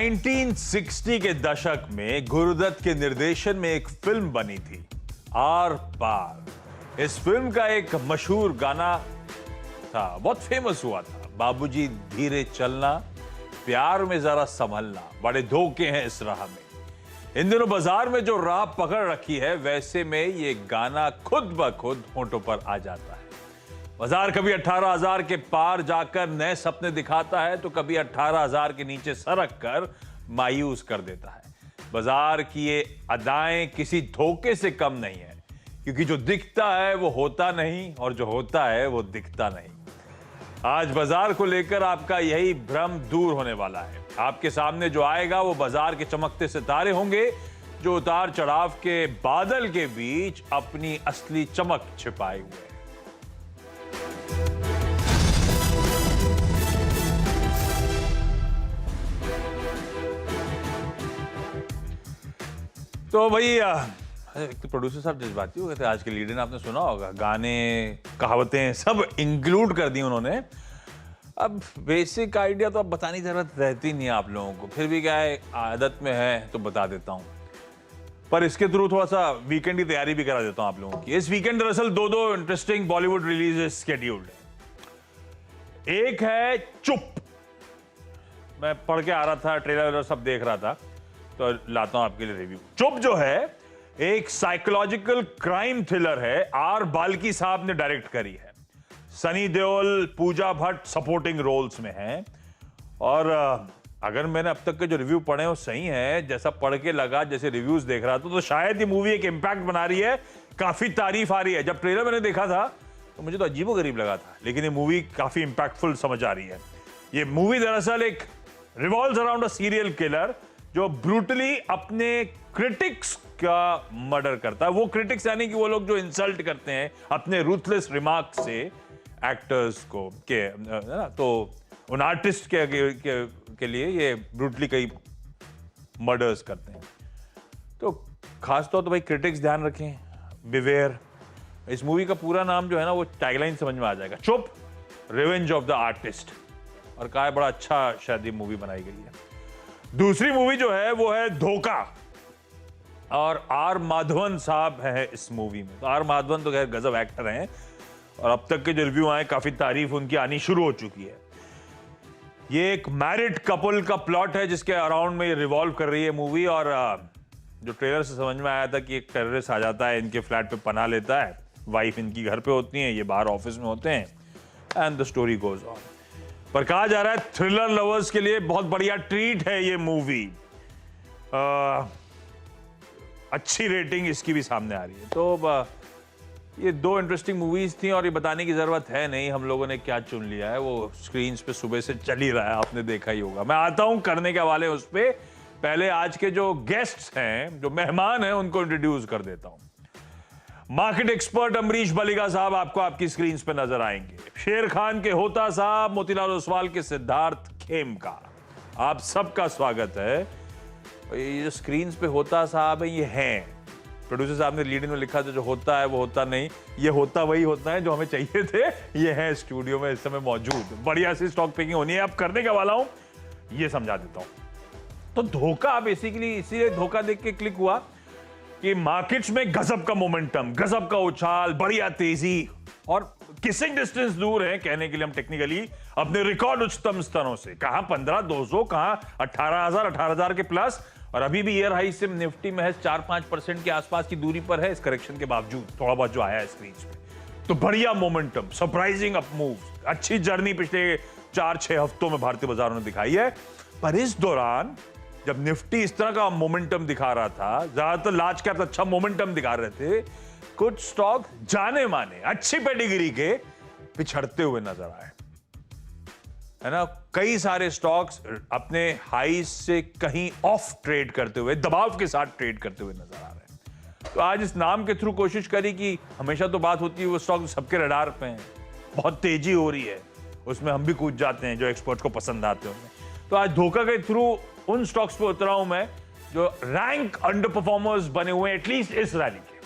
1960 के दशक में गुरुदत्त के निर्देशन में एक फिल्म बनी थी, आर पार। इस फिल्म का एक मशहूर गाना था, बहुत फेमस हुआ था, बाबूजी धीरे चलना, प्यार में जरा संभलना, बड़े धोखे हैं इस राह में। इन दिनों बाजार में जो राह पकड़ रखी है, वैसे में ये गाना खुद ब खुद होंठों पर आ जाता है। बाजार कभी 18,000 के पार जाकर नए सपने दिखाता है, तो कभी 18,000 के नीचे सरक कर मायूस कर देता है। बाजार की ये अदाएं किसी धोखे से कम नहीं है, क्योंकि जो दिखता है वो होता नहीं, और जो होता है वो दिखता नहीं। आज बाजार को लेकर आपका यही भ्रम दूर होने वाला है। आपके सामने जो आएगा वो बाजार के चमकते सितारे होंगे, जो उतार चढ़ाव के बादल के बीच अपनी असली चमक छिपाए हुए हैं। तो भाई एक तो प्रोड्यूसर साहब जज्बाती हो गए थे। आज के लीडर ने आपने सुना होगा, गाने कहावतें सब इंक्लूड कर दी उन्होंने। अब बेसिक आइडिया तो अब बताने की जरूरत रहती नहीं है आप लोगों को, फिर भी क्या है, आदत में है तो बता देता हूं। पर इसके थ्रू थोड़ा सा वीकेंड की तैयारी भी करा देता हूं आप लोगों की। इस वीकेंड दरअसल दो इंटरेस्टिंग बॉलीवुड रिलीजेस शेड्यूल्ड है। एक है चुप, मैं पढ़ के आ रहा था, ट्रेलर सब देख रहा था, तो लाता हूं आपके लिए रिव्यू। चुप जो है एक साइकोलॉजिकल क्राइम थ्रिलर है, आर बाल्की साहब ने डायरेक्ट करी है। सनी देओल, पूजा भट्ट सपोर्टिंग रोल्स में हैं। और अगर मैंने अब तक के जो रिव्यू पढ़े वो सही है, जैसा पढ़ के लगा, जैसे रिव्यूज देख रहा था, तो शायद ये मूवी एक इंपैक्ट बना रही है, काफी तारीफ आ रही है। जब ट्रेलर मैंने देखा था तो मुझे तो अजीबोगरीब लगा था, लेकिन ये मूवी काफी इंपैक्टफुल समझ आ रही है। ये मूवी दरअसल एक रिवॉल्व्स अराउंड अ सीरियल किलर जो ब्रूटली अपने क्रिटिक्स का मर्डर करता है। वो क्रिटिक्स यानी कि वो लोग जो इंसल्ट करते हैं अपने रूथलेस रिमार्क से एक्टर्स को ना, तो उन आर्टिस्ट के लिए ये ब्रूटली कई मर्डर्स करते हैं। तो खासतौर तो भाई क्रिटिक्स ध्यान रखें, बिवेयर। इस मूवी का पूरा नाम जो है ना, वो टैगलाइन समझ में आ जाएगा, चुप, रिवेंज ऑफ द आर्टिस्ट। और कहा है बड़ा अच्छा शायद ये मूवी बनाई गई है। दूसरी मूवी जो है वो है धोखा, और आर माधवन साहब है इस मूवी में। तो आर माधवन तो खैर गजब एक्टर हैं, और अब तक के जो रिव्यू आए काफी तारीफ उनकी आनी शुरू हो चुकी है। ये एक मैरिड कपल का प्लॉट है जिसके अराउंड में ये रिवॉल्व कर रही है मूवी। और जो ट्रेलर से समझ में आया था कि एक टेररिस्ट आ जाता है, इनके फ्लैट पे पनाह लेता है, वाइफ इनकी घर पे होती है, ये बाहर ऑफिस में होते हैं, and the story goes on. पर कहा जा रहा है थ्रिलर लवर्स के लिए बहुत बढ़िया ट्रीट है ये मूवी। अच्छी रेटिंग इसकी भी सामने आ रही है। तो ये दो इंटरेस्टिंग मूवीज थी, और ये बताने की जरूरत है नहीं हम लोगों ने क्या चुन लिया है, वो स्क्रीन्स पे सुबह से चल ही रहा है, आपने देखा ही होगा। मैं आता हूं करने के हवाले उस पे। पहले आज के जो गेस्ट्स हैं, जो मेहमान हैं, उनको इंट्रोड्यूस कर देता हूं। मार्केट एक्सपर्ट अमरीश बलिगा साहब आपको आपकी स्क्रीन पे नजर आएंगे। शेर खान के होता साहब, मोतीलाल ओसवाल के सिद्धार्थ खेमका, आप सबका स्वागत है। ये जो स्क्रीन पे होता साहब है, ये हैं, प्रोड्यूसर साहब ने लीड में लिखा था, जो होता है वो होता नहीं, ये होता वही होता है जो हमें चाहिए थे। ये है स्टूडियो में इस समय मौजूद। बढ़िया सी स्टॉक पिकिंग होनी है, अब करने का वाला हूं, ये समझा देता हूं। तो धोखा बेसिकली इसीलिए धोखा देख के क्लिक हुआ कि मार्केट्स में गजब का मोमेंटम, गजब का उछाल, बढ़िया तेजी, और किसिंग डिस्टेंस दूर है कहने के लिए हम टेक्निकली अपने रिकॉर्ड उच्चतम स्तरों से। कहां 15,200, कहां 18,000 के प्लस, और अभी भी ईयर हाई से निफ्टी महज 4-5% के आसपास की दूरी पर है, इस करेक्शन के बावजूद थोड़ा बहुत जो आया है स्क्रीन पे। तो बढ़िया मोमेंटम, सरप्राइजिंग अप मूव, अच्छी जर्नी पिछले 4-6 हफ्तों में भारतीय बाजारों ने दिखाई है। पर इस दौरान जब निफ्टी इस तरह का मोमेंटम दिखा रहा था, ज्यादातर लार्ज कैप अच्छा मोमेंटम दिखा रहे थे, कुछ स्टॉक जाने माने अच्छी पेडिग्री के पिछड़ते हुए नजर आए, है ना। कई सारे स्टॉक्स अपने हाई से कहीं ऑफ ट्रेड करते हुए, दबाव के साथ ट्रेड करते हुए नजर आ रहे हैं। तो आज इस नाम के थ्रू कोशिश करी कि हमेशा तो बात होती है वो स्टॉक सबके रडार पे हैं, बहुत तेजी हो रही है, उसमें हम भी कूद जाते हैं जो एक्सपर्ट्स को पसंद आते हैं। तो आज धोखा के थ्रू उन स्टॉक्स पे उतरा हूं मैं जो रैंक अंडर परफॉर्मर्स बने हुए हैं एटलीस्ट इस रैली के।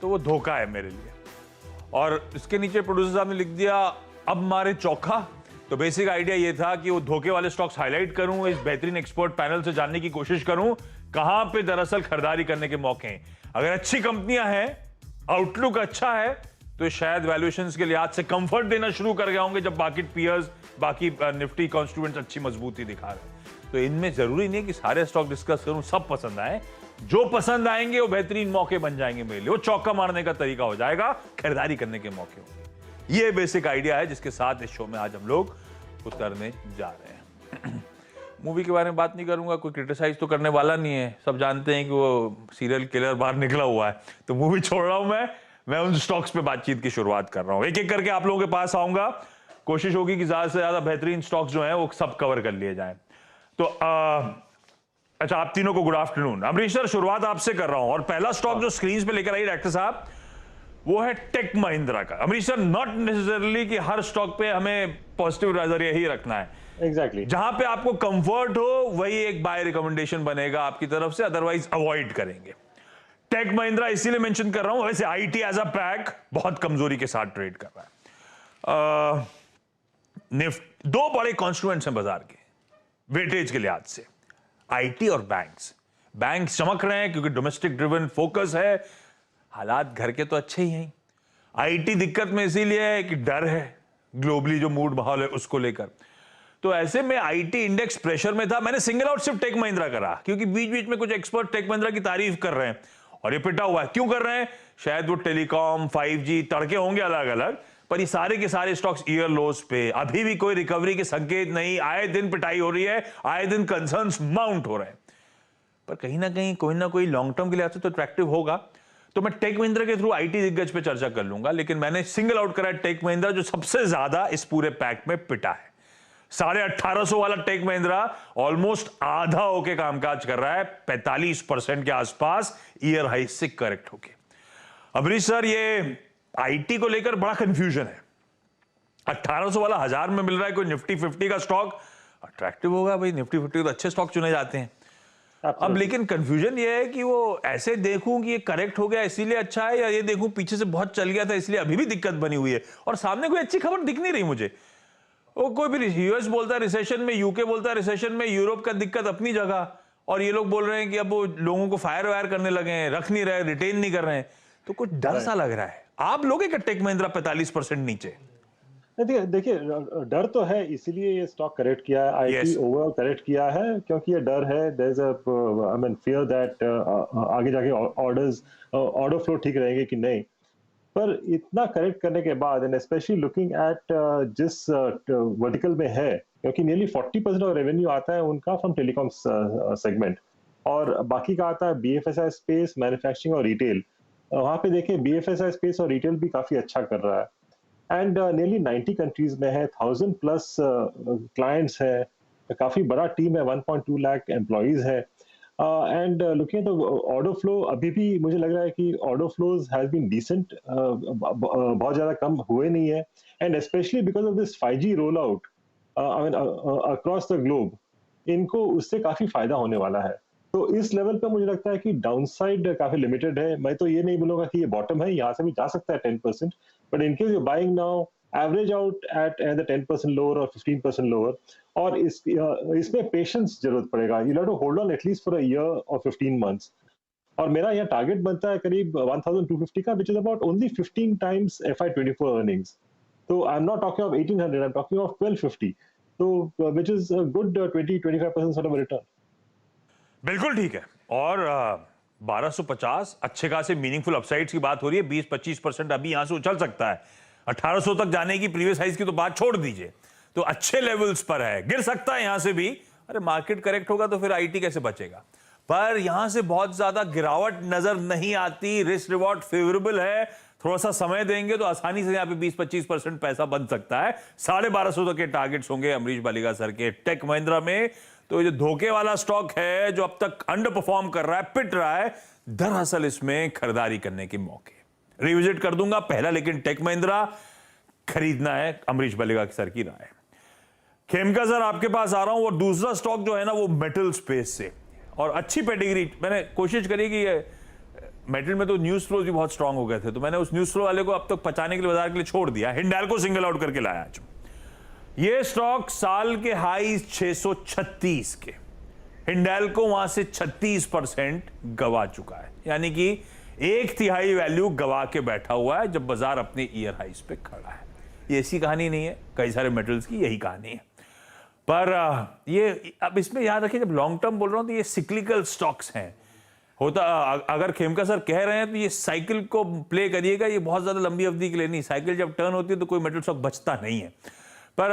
तो वो धोखा है मेरे लिए। और इसके नीचे प्रोड्यूसर साहब ने लिख दिया अब मारे चौखा, तो तो बेसिक आइडिया ये था कि वो धोखे वाले स्टॉक्स हाईलाइट करूं, इस बेहतरीन एक्सपर्ट पैनल से जानने की कोशिश करूं कहां पे दरअसल खरीदारी करने के मौके हैं। अगर अच्छी कंपनियां हैं, आउटलुक अच्छा है, तो शायद वैल्यूएशंस के लिहाज से कंफर्ट देना शुरू कर गए होंगे जब बाकी पीयर्स, बाकी निफ्टी कॉन्स्टिट्यूएंट्स अच्छी मजबूती दिखा रहे हैं। तो इनमें जरूरी नहीं है कि सारे स्टॉक डिस्कस करूं, सब पसंद आए। जो पसंद आएंगे वो बेहतरीन मौके बन जाएंगे मेरे लिए, वो चौका मारने का तरीका हो जाएगा, खरीदारी करने के मौके होंगे। ये बेसिक आइडिया है जिसके साथ इस शो में आज हम लोग उतरने जा रहे हैं। मूवी के बारे में बात नहीं करूंगा, कोई क्रिटिसाइज तो करने वाला नहीं है, सब जानते हैं कि वो सीरियल किलर बाहर निकला हुआ है, तो मूवी छोड़ रहा हूं मैं उन स्टॉक्स पे बातचीत की शुरुआत कर रहा हूं। एक एक करके आप लोगों के पास आऊंगा, कोशिश होगी कि ज्यादा से ज्यादा बेहतरीन स्टॉक्स जो है वो सब कवर कर लिए जाएं। तो अच्छा, आप तीनों को गुड आफ्टरनून। अमरीश सर, शुरुआत आपसे कर रहा हूं, और पहला स्टॉक जो स्क्रीन पे लेकर आई डॉक्टर साहब, वो है टेक महिंद्रा का। अमरीश सर, नॉट नेसेसरली कि हर स्टॉक पे हमें पॉजिटिव नजरिया ही रखना है, एग्जैक्टली जहां पे आपको कंफर्ट हो वही एक बाय रिकमेंडेशन बनेगा आपकी तरफ से, अदरवाइज अवॉइड करेंगे। टेक महिंद्रा इसीलिए मेंशन कर रहा हूं, वैसे आईटी एज अ पैक बहुत कमजोरी के साथ ट्रेड कर रहा है। निफ्ट, दो बड़े कॉन्स्टिट्यूएंट्स हैं बाजार के वेटेज के लिहाज से, आईटी और बैंक्स चमक रहे हैं क्योंकि डोमेस्टिक ड्रिवन फोकस है, हालात घर के तो अच्छे ही हैं। आईटी दिक्कत में इसीलिए है कि डर है, ग्लोबली जो मूड माहौल है उसको लेकर। तो ऐसे में आईटी इंडेक्स प्रेशर में था। मैंने सिंगल आउट सिर्फ टेक महिंद्रा करा क्योंकि बीच बीच में कुछ एक्सपर्ट टेक महिंद्रा की तारीफ कर रहे हैं और ये पिटा हुआ है। क्यों कर रहे हैं? शायद वो टेलीकॉम, 5G तड़के होंगे अलग अलग, पर ये सारे के सारे स्टॉक्स ईयर लोस पे, अभी भी कोई रिकवरी के संकेत नहीं, आए दिन पिटाई हो रही है, आए दिन कंसर्न्स माउंट हो रहे हैं, पर कहीं ना कहीं कोई ना कोई लॉन्ग टर्म के लिहाज से तो अट्रैक्टिव होगा। तो मैं टेक महिंद्रा के थ्रू आईटी दिग्गज पे चर्चा कर लूंगा, लेकिन मैंने सिंगल आउट करा टेक महिंद्रा जो सबसे ज्यादा इस पूरे पैक में पिटा है। 1850 वाला टेक महिंद्रा ऑलमोस्ट आधा होके कामकाज कर रहा है, 45% के आसपास ईयर हाई से करेक्ट होके। अमरीश सर, ये आईटी को लेकर बड़ा कंफ्यूजन है। 1800 वाला 1000 में मिल रहा है, कोई निफ्टी 50 का स्टॉक अट्रैक्टिव होगा भाई, निफ्टी 50 तो अच्छे स्टॉक चुने जाते हैं। अब लेकिन कंफ्यूजन ये है कि वो ऐसे देखूं कि ये करेक्ट हो गया इसीलिए अच्छा है, या ये देखूं पीछे से बहुत चल गया था इसलिए अभी भी दिक्कत बनी हुई है, और सामने कोई अच्छी खबर दिख नहीं रही मुझे। वो कोई भी यूएस बोलता है रिसेशन में, यूके बोलता है रिसेशन में, यूरोप का दिक्कत अपनी जगह, और ये लोग बोल रहे हैं कि अब वो लोगों को फायर वायर करने लगे हैं, रख नहीं रहे, रिटेन नहीं कर रहे हैं, तो कुछ डर सा लग रहा है। आप लोगे क्या टेक महिंद्रा 45% नीचे? देखिए, डर तो है, इसीलिए ये स्टॉक करेक्ट किया है, आईटी ओवरऑल करेक्ट किया है, क्योंकि ये डर है, there is I mean fear that आगे जाके ऑर्डर फ्लो ठीक रहेंगे कि नहीं। पर इतना करेक्ट करने के बाद, एंड स्पेशली लुकिंग एट जिस वर्टिकल में है, क्योंकि नियरली 40% ऑफ रेवेन्यू आता है उनका फ्रॉम टेलीकॉम सेगमेंट, और बाकी का आता है बीएफएसआई स्पेस, मैन्युफैक्चरिंग और रिटेल। वहां पे देखिए बीएफएसआई स्पेस और रिटेल भी काफी अच्छा कर रहा है, एंड नियरली 90 कंट्रीज में है, 1000+ क्लाइंट्स है, काफी बड़ा टीम है, 1.2 लाख एम्प्लॉइज है, एंड लुकिंग तो ऑर्डर फ्लो अभी भी मुझे लग रहा है कि order flows has been decent, बहुत ज्यादा कम हुए नहीं है, and specially because of this 5G roll out I mean across the globe, इनको उससे काफी फायदा होने वाला है। तो इस लेवल पे मुझे लगता है कि डाउनसाइड काफी लिमिटेड है। मैं तो ये नहीं बोलूंगा कि ये बॉटम है, यहाँ से भी जा सकता है 10%, but in case you buying now, average out at the 10% lower और 15% लोअर, और इसमें पेशेंस जरूरत पड़ेगा। You have to hold on at least for a year और 15 मंथ्स, और मेरा यहाँ टारगेट बनता है करीब 1250 का, which is about only 15 times FY24 earnings. तो I am not talking of 1800, I am talking of 1250, तो which is a good 20-25% sort of return. बिल्कुल ठीक है, और 1250 अच्छे खासे मीनिंगफुल अपसाइड्स की बात हो रही है, 20-25% अभी यहां से उछल सकता है। 1800 तक जाने की प्रीवियस हाइज की तो बात छोड़ दीजिए, तो अच्छे लेवल्स पर है, गिर सकता है यहां से भी। अरे मार्केट करेक्ट होगा तो फिर आईटी कैसे बचेगा, पर यहां से बहुत ज्यादा गिरावट नजर नहीं आती, रिस्क रिवॉर्ड फेवरेबल है, थोड़ा सा समय देंगे तो आसानी से यहाँ पे 20-25% पैसा बन सकता है। 1250 तक के टारगेट्स होंगे अमरीश बालिगा सर के टेक महिंद्रा में। तो ये जो धोखे वाला स्टॉक है जो अब तक अंडर परफॉर्म कर रहा है, पिट रहा है, दरअसल इसमें खरीदारी करने के मौके रिविजिट कर दूंगा पहला, लेकिन टेक महिंद्रा खरीदना है, अमरीश बालिगा सर की राय। खेमका सर आपके पास आ रहा हूं, और दूसरा स्टॉक जो है ना वो मेटल स्पेस से, और अच्छी पेडिग्री, मैंने कोशिश करी कि मेटल में तो न्यूज फ्लो भी बहुत स्ट्रांग हो गए थे, तो मैंने उस न्यूज फ्लो वाले को अब तक पचाने के लिए बाजार के लिए छोड़ दिया, हिंडाल्को सिंगल आउट करके लाया आज। ये स्टॉक साल के हाई 636 के, हिंडाल्को वहां से 36% गवा चुका है, यानी कि 1/3 वैल्यू गवा के बैठा हुआ है जब बाजार अपने ईयर हाइस पे खड़ा है। ये ऐसी कहानी नहीं है, कई सारे मेटल्स की यही कहानी है। पर ये अब इसमें याद रखिए, जब लॉन्ग टर्म बोल रहा हूं तो ये सिक्लिकल स्टॉक्स हैं। होता अगर खेमका सर कह रहे हैं तो ये साइकिल को प्ले करिएगा, ये बहुत ज्यादा लंबी अवधि के लिए नहीं। साइकिल जब टर्न होती है तो कोई मेटल स्टॉक बचता नहीं है। पर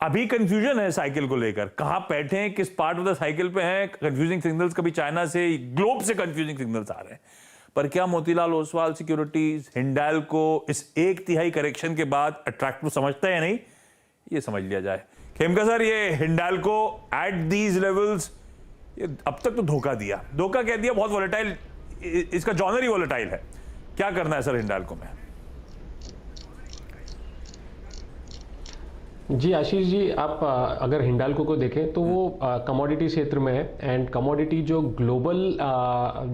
अभी कंफ्यूजन है साइकिल को लेकर, कहां बैठे हैं, किस पार्ट ऑफ द साइकिल पे हैं। कंफ्यूजिंग सिग्नल्स कभी चाइना से, ग्लोब से कंफ्यूजिंग सिग्नल्स आ रहे हैं। पर क्या मोतीलाल ओसवाल सिक्योरिटीज हिंडाल्को इस 1/3 करेक्शन के बाद अट्रैक्टिव समझता है या नहीं, ये समझ लिया जाए। खेमका सर, ये हिंडाल्को एट दीज लेवल्स, ये अब तक तो धोखा दिया, धोखा कह दिया, बहुत वोलेटाइल, इसका जॉनर ही वोलेटाइल है। क्या करना है सर हिंडाल्को में? जी आशीष जी, आप अगर हिंडाल्को को देखें तो वो कमोडिटी क्षेत्र में है। एंड कमोडिटी जो ग्लोबल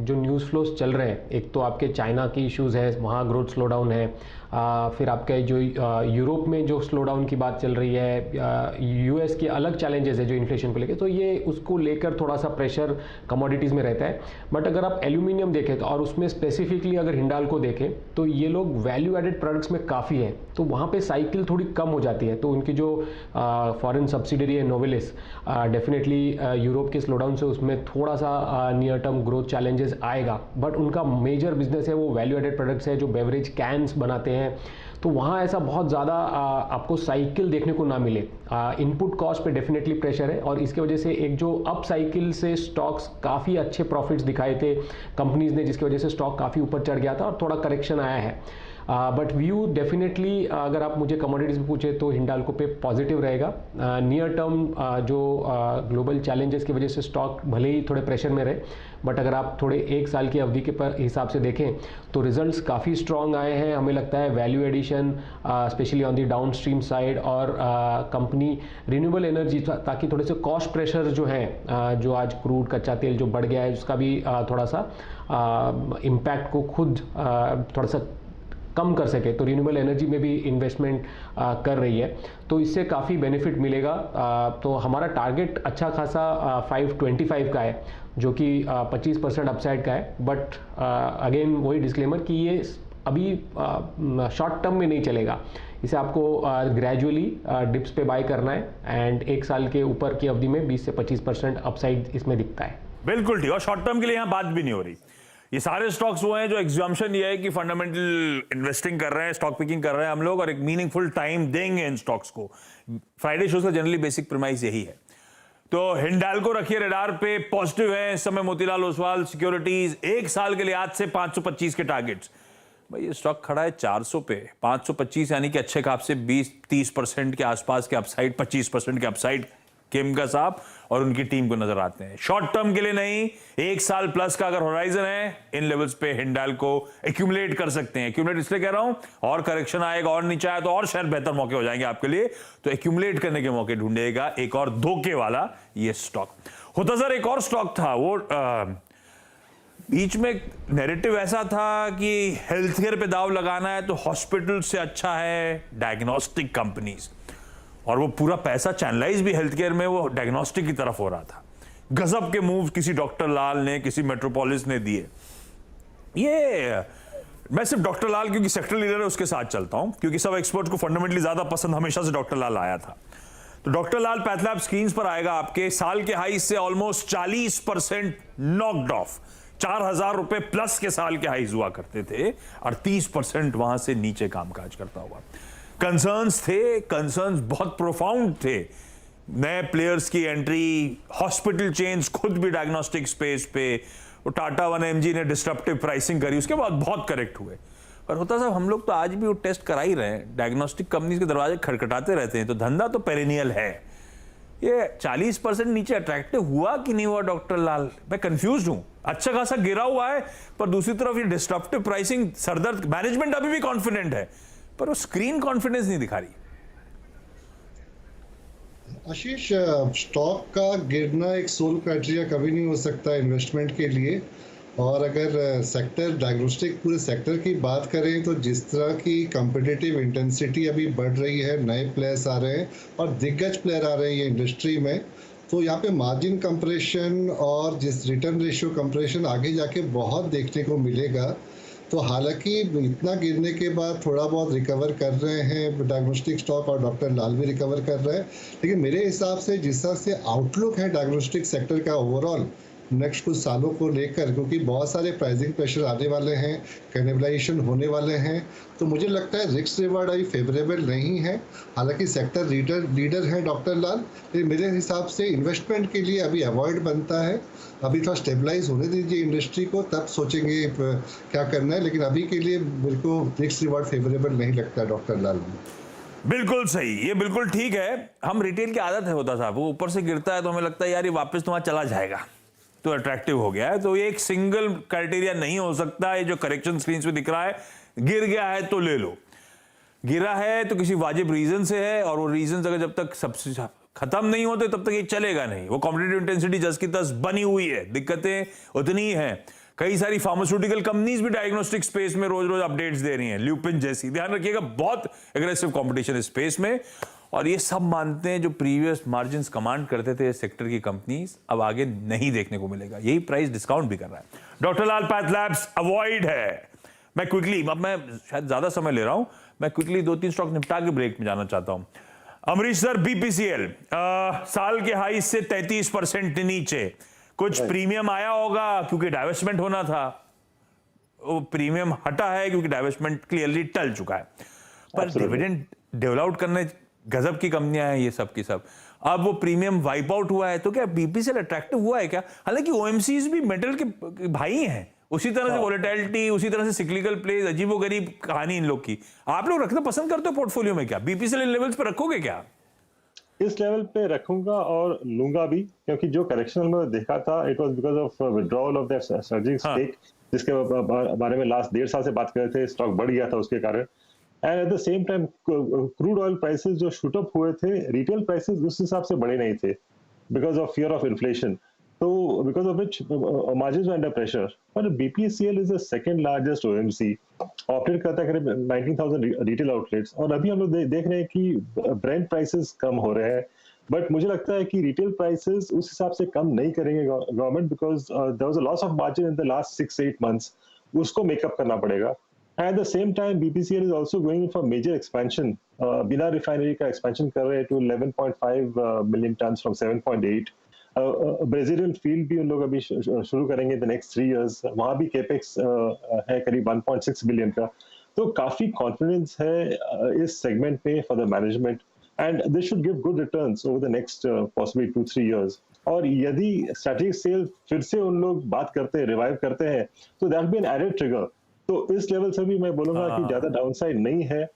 जो न्यूज़ फ्लोज चल रहे हैं, एक तो आपके चाइना की इश्यूज़ है, वहाँ ग्रोथ स्लो डाउन है। फिर आपके जो यूरोप में जो स्लो डाउन की बात चल रही है, यूएस के अलग चैलेंजेस है जो इन्फ्लेशन को लेकर, तो ये उसको लेकर थोड़ा सा प्रेशर कमोडिटीज़ में रहता है। बट अगर आप एल्यूमिनियम देखें तो, और उसमें स्पेसिफिकली अगर हिंडाल्को देखें तो ये लोग वैल्यू एडेड प्रोडक्ट्स में काफ़ी है, तो वहाँ पे साइकिल थोड़ी कम हो जाती है। तो उनकी जो फॉरेन सब्सिडरी है नोवेलिस, डेफिनेटली यूरोप के स्लोडाउन से उसमें थोड़ा सा नियर टर्म ग्रोथ चैलेंजेस आएगा। बट उनका मेजर बिजनेस है वो वैल्यू एडेड प्रोडक्ट्स है, जो बेवरेज कैंस बनाते हैं, तो वहाँ ऐसा बहुत ज़्यादा आपको साइकिल देखने को ना मिले। इनपुट कॉस्ट पे डेफिनेटली प्रेशर है, और इसके वजह से एक जो अप साइकिल से स्टॉक्स काफ़ी अच्छे प्रॉफिट्स दिखाए थे कंपनीज ने, जिसकी वजह से स्टॉक काफ़ी ऊपर चढ़ गया था और थोड़ा करेक्शन आया है। बट व्यू डेफिनेटली अगर आप मुझे कमोडिटीज़ में पूछे तो हिंडाल्को पे पॉजिटिव रहेगा। नियर टर्म जो ग्लोबल चैलेंजेस की वजह से स्टॉक भले ही थोड़े प्रेशर में रहे, बट अगर आप थोड़े एक साल की अवधि के हिसाब से देखें तो रिजल्ट्स काफ़ी स्ट्रॉन्ग आए हैं। हमें लगता है value addition specially on the downstream side, और कंपनी रिन्यूएबल एनर्जी, ताकि थोड़े से कॉस्ट प्रेशर जो है, जो आज क्रूड कच्चा तेल जो बढ़ गया है उसका भी थोड़ा सा इम्पैक्ट को खुद थोड़ा सा कम कर सके, तो रिन्यूएबल एनर्जी में भी इन्वेस्टमेंट कर रही है, तो इससे काफ़ी बेनिफिट मिलेगा। तो हमारा टारगेट अच्छा खासा 525 का है, जो कि 25% अपसाइड का है। बट अगेन वही डिस्क्लेमर कि ये अभी शॉर्ट टर्म में नहीं चलेगा, इसे आपको ग्रेजुअली डिप्स पे बाय करना है, एंड एक साल के ऊपर की अवधि में 20 से 25% अपसाइड इसमें दिखता है। बिल्कुल ठीक, और शॉर्ट टर्म के लिए यहाँ बात भी नहीं हो रही। ये सारे स्टॉक्स वो हैं जो एग्जाम्पशन ये है कि फंडामेंटल इन्वेस्टिंग कर रहे हैं, स्टॉक पिकिंग कर रहे हैं हम लोग, और एक मीनिंगफुल टाइम देंगे इन स्टॉक्स को। फ्राइडे शोज का जनरली बेसिक प्रीमाइस यही है। तो हिंडाल्को रखिए रडार पे, पॉजिटिव है इस समय। मोतीलाल ओसवाल सिक्योरिटीज एक साल के लिए आज से 525 के टारगेट्स। भाई ये स्टॉक खड़ा है 400 पे, 525 यानी कि अच्छे खाप से 20-30% के आसपास के अपसाइड, 25% के अपसाइड खेमका साहब और उनकी टीम को नजर आते हैं। शॉर्ट टर्म के लिए नहीं, एक साल प्लस का अगर होराइजन है, इन लेवल्स पे हिंडाल्को एक्यूमुलेट कर सकते हैं। एक्यूमुलेट इसलिए कह रहा हूं, और करेक्शन आएगा और नीचे आया तो और शायद बेहतर मौके हो जाएंगे आपके लिए, तो एक्यूमुलेट करने के मौके ढूंढेगा एक और धोखे वाला ये स्टॉक होता। सर एक और स्टॉक था, वो बीच में नैरेटिव ऐसा था कि हेल्थ केयर पे दाव लगाना है तो हॉस्पिटल से अच्छा है डायग्नोस्टिक कंपनीज, और वो पूरा पैसा चैनलाइज भी हेल्थ केयर में वो डायग्नोस्टिक की तरफ हो रहा था। गजब के मूव किसी डॉक्टर लाल ने, किसी मेट्रोपोलिस ने दिए। ये मैं सिर्फ डॉक्टर लाल क्योंकि सेक्टर लीडर है उसके साथ चलता हूं, क्योंकि सब एक्सपर्ट को फंडामेंटली ज्यादा पसंद हमेशा से डॉक्टर लाल आया था। तो डॉक्टर लाल पैथलैब स्क्रीन्स पर आएगा आपके, साल के हाई से ऑलमोस्ट 40% नॉक्ड ऑफ, 4000 रुपए प्लस के साल के हाईज हुआ करते थे, और 30% वहां से नीचे कामकाज करता हुआ। कंसर्न्स थे, कंसर्न्स बहुत प्रोफाउंड थे, नए प्लेयर्स की एंट्री, हॉस्पिटल चेन्स खुद भी डायग्नोस्टिक स्पेस पे, वो टाटा 1mg ने डिस्ट्रप्टिव प्राइसिंग करी, उसके बाद बहुत करेक्ट हुए। पर होता साहब हम लोग तो आज भी वो टेस्ट करा ही रहे हैं, डायग्नोस्टिक कंपनीज के दरवाजे खटखटाते रहते हैं, तो धंधा तो पेरेनियल है। ये 40% नीचे अट्रैक्टिव हुआ कि नहीं हुआ डॉक्टर लाल, मैं कंफ्यूज हूं। अच्छा खासा गिरा हुआ है, पर दूसरी तरफ ये डिस्ट्रप्टिव प्राइसिंग सरदर्द, मैनेजमेंट अभी भी कॉन्फिडेंट है, पर वो स्क्रीन कॉन्फिडेंस नहीं दिखा रही। आशीष, स्टॉक का गिरना एक सोल क्राइटेरिया कभी नहीं हो सकता इन्वेस्टमेंट के लिए। और अगर सेक्टर डायग्नोस्टिक पूरे सेक्टर की बात करें तो जिस तरह की कम्पिटिटिव इंटेंसिटी अभी बढ़ रही है, नए प्लेयर्स आ रहे हैं और दिग्गज प्लेयर आ रहे हैं ये इंडस्ट्री में, तो यहाँ पे मार्जिन कंप्रेशन और जिस रिटर्न रेशियो कंप्रेशन आगे जाके बहुत देखने को मिलेगा। तो हालांकि इतना गिरने के बाद थोड़ा बहुत रिकवर कर रहे हैं डायग्नोस्टिक स्टॉक और डॉक्टर लाल भी रिकवर कर रहे हैं, लेकिन मेरे हिसाब से जिस तरह से आउटलुक है डायग्नोस्टिक सेक्टर का ओवरऑल नेक्स्ट कुछ सालों को लेकर, क्योंकि बहुत सारे प्राइसिंग प्रेशर आने वाले हैं, कैनिबलाइजेशन होने वाले हैं, तो मुझे लगता है रिस्क रिवार्ड अभी फेवरेबल नहीं है। हालांकि सेक्टर लीडर हैं डॉक्टर लाल, लेकिन मेरे हिसाब से इन्वेस्टमेंट के लिए अभी अवॉइड बनता है। अभी थोड़ा स्टेबलाइज होने दीजिए इंडस्ट्री को, तब सोचेंगे क्या करना है, लेकिन अभी के लिए मेरे को रिस्क रिवार्ड फेवरेबल नहीं लगता डॉक्टर लाल में। बिल्कुल सही, ये बिल्कुल ठीक है। हम रिटेल की आदत है होता साहब, वो ऊपर से गिरता है तो हमें लगता है यार ये वापस तो वहां चला जाएगा, तो अट्रैक्टिव हो गया है। तो ये एक सिंगल क्राइटेरिया नहीं हो सकता। ये जो करेक्शन स्क्रीन पे दिख रहा है, गिर गया है तो ले लो, गिरा है तो किसी वाजिब रीजन से है, और वो रीजन अगर जब तक सबसे खत्म नहीं होते तब तक ये चलेगा नहीं। वो कॉम्पिटिटिव इंटेंसिटी जस की तस बनी हुई है, दिक्कतें उतनी ही हैं। कई सारी फार्मास्यूटिकल कंपनीज भी डायग्नोस्टिक स्पेस में रोज रोज अपडेट्स दे रही हैं, ल्यूपिन जैसी। ध्यान रखिएगा, बहुत एग्रेसिव कंपटीशन इस स्पेस में, और ये सब मानते हैं जो प्रीवियस मार्जिन्स कमांड करते थे इस सेक्टर की कंपनीज, अब आगे नहीं देखने को मिलेगा। यही प्राइस डिस्काउंट भी कर रहा है। डॉक्टर लाल पैथलैब्स अवॉइड है। मैं क्विकली, अब मैं शायद ज्यादा समय ले रहा हूं, मैं क्विकली 2-3 स्टॉक निपटा के ब्रेक में जाना चाहता हूं। अमरीश सर, बीपीसीएल साल के हाई से 33% नीचे, कुछ प्रीमियम आया होगा क्योंकि डाइवेस्टमेंट होना था, वो प्रीमियम हटा है क्योंकि डाइवेस्टमेंट क्लियरली टल चुका है, पर डिविडेंड डेवलप करने गजब की कंपनियां हैं ये सब की सब। अब वो प्रीमियम वाइप आउट हुआ है तो क्या बीपीसीएल अट्रैक्टिव हुआ है क्या? हालांकि ओएमसीज भी मेटल के भाई हैं, उसी तरह से वोलेटिलिटी, उसी तरह से सिक्लिकल प्लेज, अजीबोगरीब कहानी इन लोग की। आप लोग रखना पसंद करते हो पोर्टफोलियो में क्या? बीपीसीएल इन लेवल्स पे रखोगे क्या? इस लेवल पे रखूंगा और लूंगा भी, क्योंकि जो करेक्शन में देखा था it was because of withdrawal of that strategic stake, जिसके बारे में लास्ट 1.5 साल से बात कर रहे थे। स्टॉक बढ़ गया था उसके कारण, and at the same time crude oil prices जो शूट अप हुए थे, रिटेल प्राइसेस उस हिसाब से बढ़े नहीं थे because of fear of inflation, तो because of which margins were under pressure. पर BPCL is the second largest OMC, operate करता है करीब 19,000 रिटेल आउटलेट्स, और अभी हम लोग देख रहे हैं कि ब्रेंट प्राइसेस कम हो रहे हैं, बट मुझे लगता है कि रिटेल प्राइसेस उस हिसाब से कम नहीं करेंगे government, because there was a loss of margin in the last 6-8 months, उसको मेकअप करना पड़ेगा। At the same time, BPCL is also going in for major expansion. बिना रिफाइनरी का एक्सपेंशन कर रहे हैं to 11.5 million tons from 7.8. Brazilian field भी उन लोग अभी शुरू करेंगे the next 3 years. वहाँ भी कैपेक्स है करीब 1.6 बिलियन का, तो काफी कॉन्फिडेंस है इस सेगमेंट में for the management, and this should give good returns over the next possibly 2-3 years. और यदि स्ट्रैटेजिक सेल फिर से उन लोग बात करते हैं, रिवाइव करते हैं, तो that be an added trigger. तो इस लेवल से भी मैं बोलूंगा कि ज्यादा डाउनसाइड नहीं है।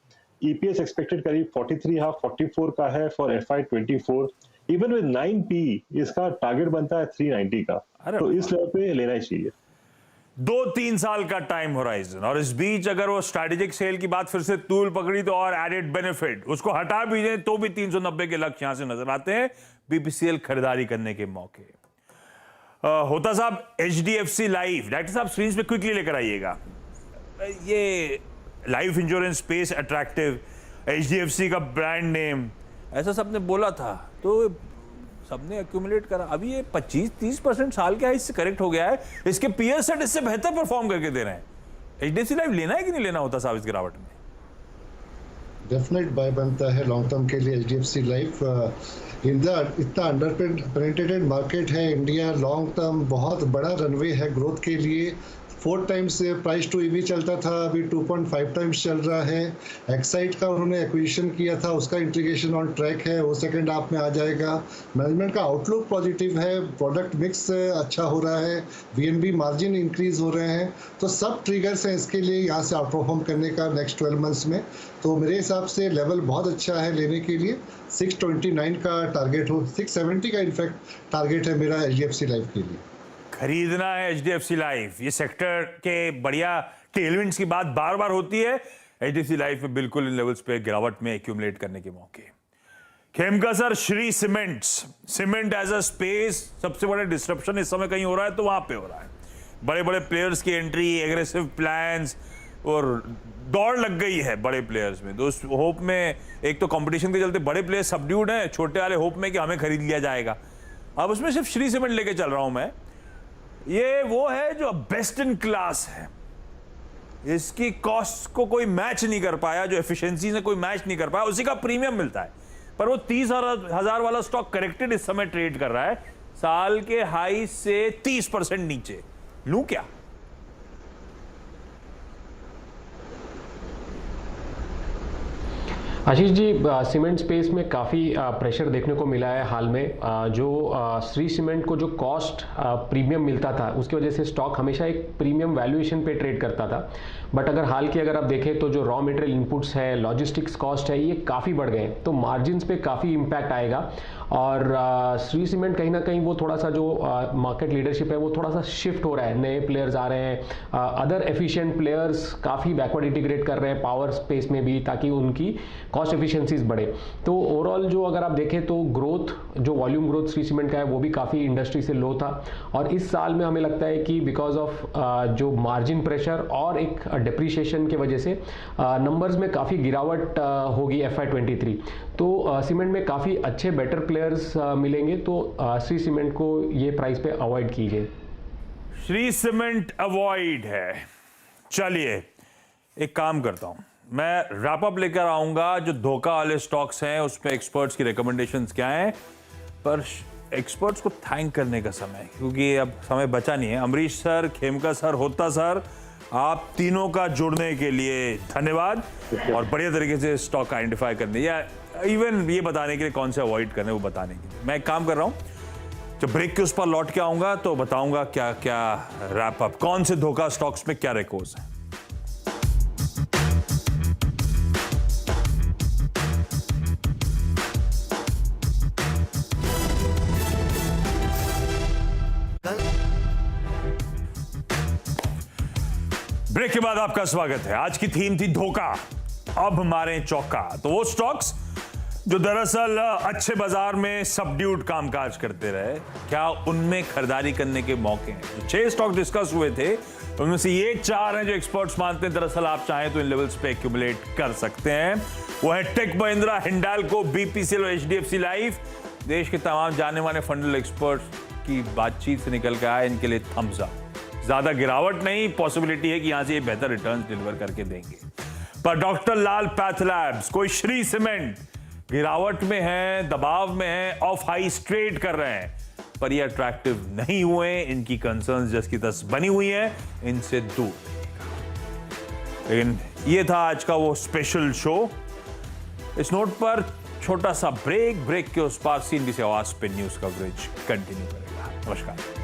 ईपीएस एक्सपेक्टेड करीब 43.5-44 का है for FY24। Even with 9P इसका टारगेट बनता है 390 का, तो इस लेवल पे लेना ही चाहिए। 2-3 साल का टाइम होराइजन, और इस बीच अगर वो स्ट्रैटेजिक सेल की बात फिर से तूल पकड़ी तो और एडेड बेनिफिट, उसको हटा भी दें तो भी 390 के लक्ष्य यहां से नजर आते हैं। बीपीसीएल खरीदारी करने के मौके। होता साहब, HDFC लाइफ, डॉक्टर साहब स्क्रीन पे क्विकली लेकर आइएगा। ये life insurance space attractive, HDFC का ब्रांड नेम, ऐसा सबने बोला था, तो सबने एक्यूमुलेट करा। अभी ये 25-30% साल के हाई से करेक्ट हो गया है, इसके पीयर सेट इससे बेहतर परफॉर्म करके दे रहे हैं। HDFC लाइफ लेना है कि नहीं लेना होता साहब इस गिरावट में? डेफिनेट बाय बनता है लॉन्ग टर्म के लिए HDFC लाइफ। इंडिया इतना अंडर पेनिट्रेटेड मार्केट है, इंडिया लॉन्ग टर्म बहुत बड़ा रनवे है ग्रोथ के लिए। 4 टाइम्स प्राइस टू ईवी चलता था, अभी 2.5 टाइम्स चल रहा है। एक्साइट का उन्होंने एक्विजिशन किया था, उसका इंटीग्रेशन ऑन ट्रैक है, वो सेकंड हाफ में आ जाएगा। मैनेजमेंट का आउटलुक पॉजिटिव है, प्रोडक्ट मिक्स अच्छा हो रहा है, VNB मार्जिन इंक्रीज हो रहे हैं, तो सब ट्रिगर्स हैं इसके लिए यहाँ से आउट परफॉर्म करने का नेक्स्ट 12 मंथ्स में। तो मेरे हिसाब से लेवल बहुत अच्छा है लेने के लिए। 629 का टारगेट हो, 670 का इनफैक्ट टारगेट है मेरा HDFC लाइफ के लिए। खरीदना है HDFC लाइफ। ये सेक्टर के बढ़िया टेलविंड्स की बात बार बार होती है, HDFC लाइफ में बिल्कुल इन लेवल्स पे गिरावट में एक्यूमुलेट करने के मौके। Khemka sir, Shree cement as a space, सबसे बड़ा डिस्ट्रप्शन इस समय कहीं हो रहा है तो वहां पे हो रहा है। बड़े बड़े प्लेयर्स की एंट्री, एग्रेसिव प्लान्स और दौड़ लग गई है बड़े प्लेयर्स में। तो उस होप में, एक तो कंपटीशन के चलते बड़े प्लेयर्स सबड्यूड हैं, छोटे वाले होप में कि हमें खरीद लिया जाएगा। अब उसमें सिर्फ श्री सीमेंट लेके चल रहा हूं मैं। ये वो है जो बेस्ट इन क्लास है, इसकी कॉस्ट को कोई मैच नहीं कर पाया, जो एफिशिएंसी से कोई मैच नहीं कर पाया, उसी का प्रीमियम मिलता है। पर वो 30,000 वाला स्टॉक करेक्टेड इस समय ट्रेड कर रहा है, साल के हाई से 30% नीचे। लूं क्या? आशीष जी, सीमेंट स्पेस में काफ़ी प्रेशर देखने को मिला है हाल में। जो श्री सीमेंट को जो कॉस्ट प्रीमियम मिलता था, उसकी वजह से स्टॉक हमेशा एक प्रीमियम वैल्यूएशन पे ट्रेड करता था। बट अगर आप देखें तो जो रॉ मटेरियल इनपुट्स है, लॉजिस्टिक्स कॉस्ट है, ये काफ़ी बढ़ गए, तो मार्जिन्स पे काफ़ी इम्पैक्ट आएगा। और श्री सीमेंट कहीं ना कहीं वो थोड़ा सा जो मार्केट लीडरशिप है वो थोड़ा सा शिफ्ट हो रहा है, नए प्लेयर्स आ रहे हैं, अदर एफिशिएंट प्लेयर्स काफ़ी बैकवर्ड इंटीग्रेट कर रहे हैं पावर स्पेस में भी, ताकि उनकी कॉस्ट एफिशिएंसीज बढ़े। तो ओवरऑल जो अगर आप देखें तो ग्रोथ, जो वॉल्यूम ग्रोथ श्री सीमेंट का है वो भी काफ़ी इंडस्ट्री से लो था। और इस साल में हमें लगता है कि बिकॉज ऑफ जो मार्जिन प्रेशर और एक डिप्रिशिएशन की वजह से नंबर्स में काफ़ी गिरावट होगी FY23। तो सीमेंट में काफ़ी अच्छे बेटर प्लेयर्स मिलेंगे, तो श्री सीमेंट को ये प्राइस पे अवॉइड कीजिए। श्री सीमेंट अवॉइड है। चलिए एक काम करता हूं, मैं रैप अप लेकर आऊंगा। जो धोखा वाले स्टॉक्स हैं उसमें एक्सपर्ट्स की रिकमेंडेशंस क्या हैं, पर एक्सपर्ट्स को थैंक करने का समय, क्योंकि अब समय बचा नहीं है। अमरीश सर, खेमका सर, होता सर, आप तीनों का जुड़ने के लिए धन्यवाद, और बढ़िया तरीके से स्टॉक आइडेंटिफाई करने या इवन ये बताने के लिए कौन से अवॉइड करने, वो बताने के लिए। मैं एक काम कर रहा हूं, जब ब्रेक के उस पर लौट के आऊंगा तो बताऊंगा क्या क्या रैप अप, कौन से धोखा स्टॉक्स में क्या रिकॉर्ड्स हैं। ब्रेक के बाद आपका स्वागत है। आज की थीम थी धोखा, अब मारें चौका। तो वो स्टॉक्स जो दरअसल अच्छे बाजार में सबड्यूड कामकाज करते रहे, क्या उनमें खरीदारी करने के मौके हैं? जो 6 स्टॉक डिस्कस हुए थे उनमें से ये 4 हैं जो एक्सपर्ट्स मानते हैं दरअसल आप चाहें तो इन लेवल्स पे एक्यूमुलेट कर सकते हैं। वो है टेक महिंद्रा, हिंडाल्को, बीपीसीएल और एचडीएफसी लाइफ। देश के तमाम जाने माने फंडल एक्सपर्ट्स की बातचीत से निकल के आए, इनके लिए थम्स अप। ज्यादा गिरावट नहीं, पॉसिबिलिटी है कि यहां से ये बेहतर रिटर्न्स डिलीवर करके देंगे। पर डॉक्टर लाल पैथलैब्स, कोई श्री सीमेंट गिरावट में है, दबाव में है, ऑफ हाई स्ट्रेट कर रहे हैं, पर ये अट्रैक्टिव नहीं हुए। इनकी कंसर्न्स जस की तस बनी हुई है, इनसे दूर। लेकिन ये था आज का वो स्पेशल शो। इस नोट पर छोटा सा ब्रेक के उस पार CNBC आवाज पे न्यूज कवरेज कंटिन्यू करेगा। नमस्कार।